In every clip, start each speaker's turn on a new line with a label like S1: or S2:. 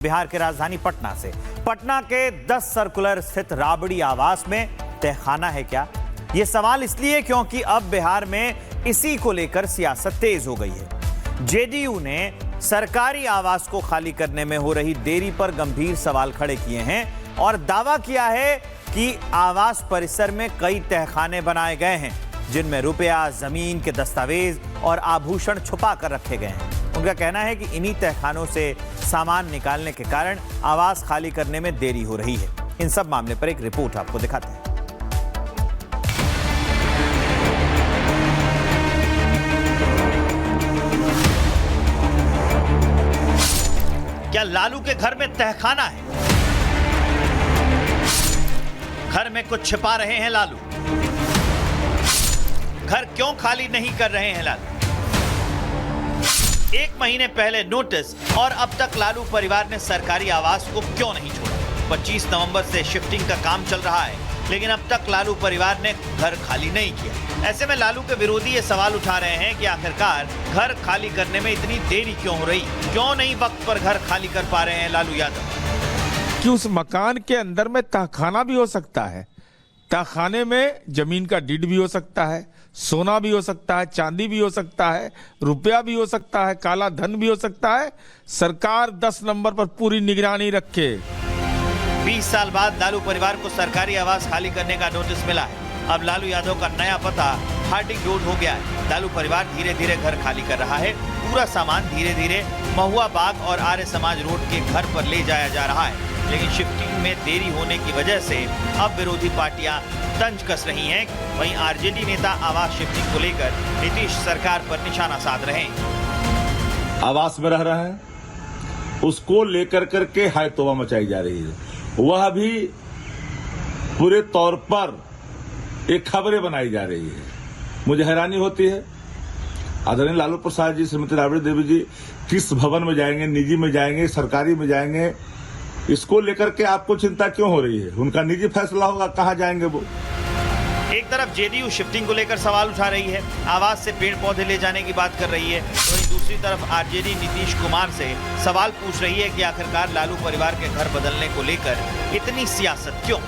S1: बिहार की राजधानी पटना से। पटना के 10 सर्कुलर स्थित राबड़ी आवास में तहखाना है क्या? ये सवाल इसलिए क्योंकि अब बिहार में इसी को लेकर सियासत तेज हो गई है। जेडीयू ने सरकारी आवास को खाली करने में हो रही देरी पर गंभीर सवाल खड़े किए हैं और दावा किया है कि आवास परिसर में कई तहखाने बनाए गए हैं जिनमें रुपया, जमीन के दस्तावेज और आभूषण छुपा कर रखे गए हैं। उनका कहना है कि इन्हीं तहखानों से सामान निकालने के कारण आवास खाली करने में देरी हो रही है। इन सब मामले पर एक रिपोर्ट आपको दिखाते हैं। क्या लालू के घर में तहखाना है? घर में कुछ छिपा रहे हैं लालू? घर क्यों खाली नहीं कर रहे हैं लालू? 1 महीने पहले नोटिस और अब तक लालू परिवार ने सरकारी आवास को क्यों नहीं छोड़ा? 25 नवंबर से शिफ्टिंग का काम चल रहा है, लेकिन अब तक लालू परिवार ने घर खाली नहीं किया। ऐसे में लालू के विरोधी ये सवाल उठा रहे हैं कि आखिरकार घर खाली करने में इतनी देरी क्यों हो रही? क्यों नहीं वक्त पर घर खाली कर पा रहे हैं लालू यादव?
S2: कि उस मकान के अंदर में तहखाना भी हो सकता है। तहखाने में जमीन का डीड भी हो सकता है, सोना भी हो सकता है, चांदी भी हो सकता है, रुपया भी हो सकता है, काला धन भी हो सकता है। सरकार 10 नंबर पर पूरी निगरानी रखे।
S1: 20 साल बाद लालू परिवार को सरकारी आवास खाली करने का नोटिस मिला है। अब लालू यादव का नया पता हार्डिंग रोड हो गया है। लालू परिवार धीरे धीरे घर खाली कर रहा है। पूरा सामान धीरे धीरे महुआ बाग और आर्य समाज रोड के घर पर ले जाया जा रहा है, लेकिन शिफ्टिंग में देरी होने की वजह से अब विरोधी पार्टियां तंज कस रही हैं। वहीं आरजेडी नेता आवास शिफ्टिंग को लेकर नीतीश सरकार पर निशाना साध रहे हैं।
S3: आवास में रह रहे हैं, उसको लेकर करके हाय तौबा मचाई जा रही है। वह भी पूरे तौर पर एक खबरें बनाई जा रही है। मुझे हैरानी होती है, आदरणीय लालू प्रसाद जी, श्रीमती राबड़ी देवी जी किस भवन में जाएंगे, निजी में जाएंगे, सरकारी में जाएंगे, इसको लेकर के आपको चिंता क्यों हो रही है? उनका निजी फैसला होगा, कहां जाएंगे वो।
S1: एक तरफ जेडीयू शिफ्टिंग को लेकर सवाल उठा रही है, आवास से पेड़ पौधे ले जाने की बात कर रही है, वहीं दूसरी तरफ आरजेडी नीतीश कुमार से सवाल पूछ रही है कि आखिरकार लालू परिवार के घर बदलने को लेकर इतनी सियासत क्यों?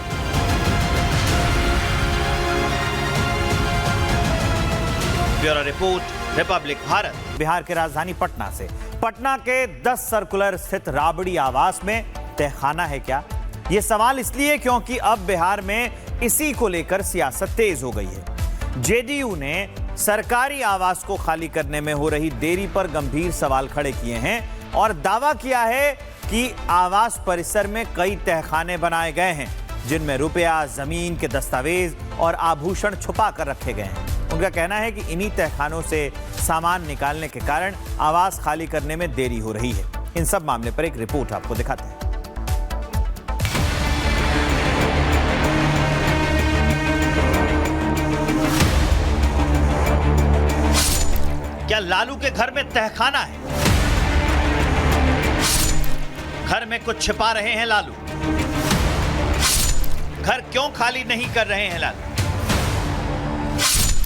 S1: Bureau report, Republic Bharat. Bihar की राजधानी पटना से। पटना के 10 सर्कुलर स्थित राबड़ी आवास में तहखाना है क्या? ये सवाल इसलिए क्योंकि अब बिहार में इसी को लेकर सियासत तेज हो गई है। जेडीयू ने सरकारी आवास को खाली करने में हो रही देरी पर गंभीर सवाल खड़े किए हैं और दावा किया है कि आवास परिसर में कई तहखाने बनाए गए हैं जिनमें रुपया, जमीन के दस्तावेज और आभूषण छुपा कर रखे गए हैं। उनका कहना है कि इन्हीं तहखानों से सामान निकालने के कारण आवास खाली करने में देरी हो रही है। इन सब मामले पर एक रिपोर्ट आपको दिखाते हैं। क्या लालू के घर में तहखाना है? घर में कुछ छिपा रहे हैं लालू? घर क्यों खाली नहीं कर रहे हैं लालू?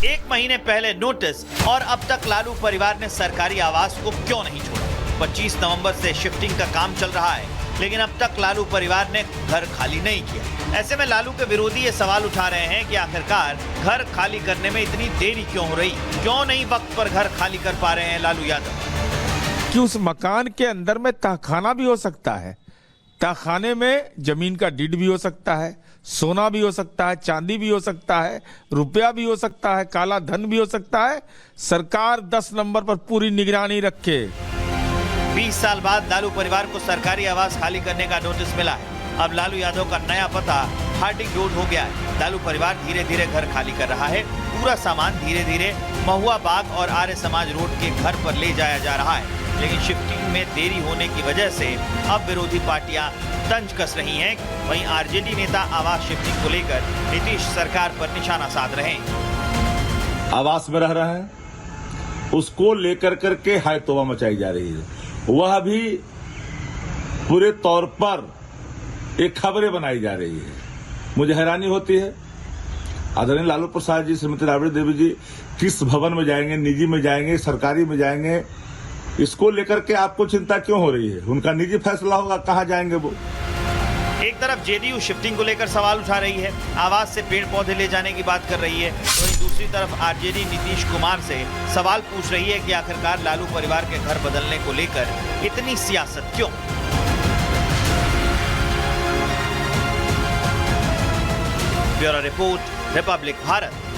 S1: 1 महीने पहले नोटिस और अब तक लालू परिवार ने सरकारी आवास को क्यों नहीं छोड़ा? 25 नवंबर से शिफ्टिंग का काम चल रहा है, लेकिन अब तक लालू परिवार ने घर खाली नहीं किया। ऐसे में लालू के विरोधी ये सवाल उठा रहे हैं कि आखिरकार घर खाली करने में इतनी देरी क्यों हो रही? क्यों नहीं वक्त पर घर खाली कर पा रहे हैं लालू यादव?
S2: कि उस मकान के अंदर में तहखाना भी हो सकता है। तहखाने में जमीन का डीड भी हो सकता है, सोना भी हो सकता है, चांदी भी हो सकता है, रुपया भी हो सकता है, काला धन भी हो सकता है। सरकार 10 नंबर पर पूरी निगरानी रखे।
S1: 20 साल बाद लालू परिवार को सरकारी आवास खाली करने का नोटिस मिला है। अब लालू यादव का नया पता हार्डिंग रोड हो गया है। लालू परिवार धीरे धीरे घर खाली कर रहा है। पूरा सामान धीरे धीरे महुआ बाग और आर्य समाज रोड के घर पर ले जाया जा रहा है, लेकिन शिफ्टिंग में देरी होने की वजह से अब विरोधी पार्टियां तंज कस रही हैं। वहीं आरजेडी नेता आवास शिफ्टिंग को लेकर नीतीश सरकार पर निशाना साध रहे हैं।
S3: आवास में रह रहे हैं, उसको लेकर करके हाय तौबा मचाई जा रही है। वह भी पूरे तौर पर एक खबरें बनाई जा रही है। मुझे हैरानी होती है, आदरणीय लालू प्रसाद जी, श्रीमती राबड़ी देवी जी किस भवन में जाएंगे, निजी में जाएंगे, सरकारी में जाएंगे, इसको लेकर के आपको चिंता क्यों हो रही है? उनका निजी फैसला होगा, कहाँ जाएंगे वो।
S1: एक तरफ जेडीयू शिफ्टिंग को लेकर सवाल उठा रही है, आवास से पेड़ पौधे ले जाने की बात कर रही है, वहीं दूसरी तरफ आरजेडी नीतीश कुमार से सवाल पूछ रही है कि आखिरकार लालू परिवार के घर बदलने को लेकर इतनी सियासत क्यों। Bureau report, Republic Bharat.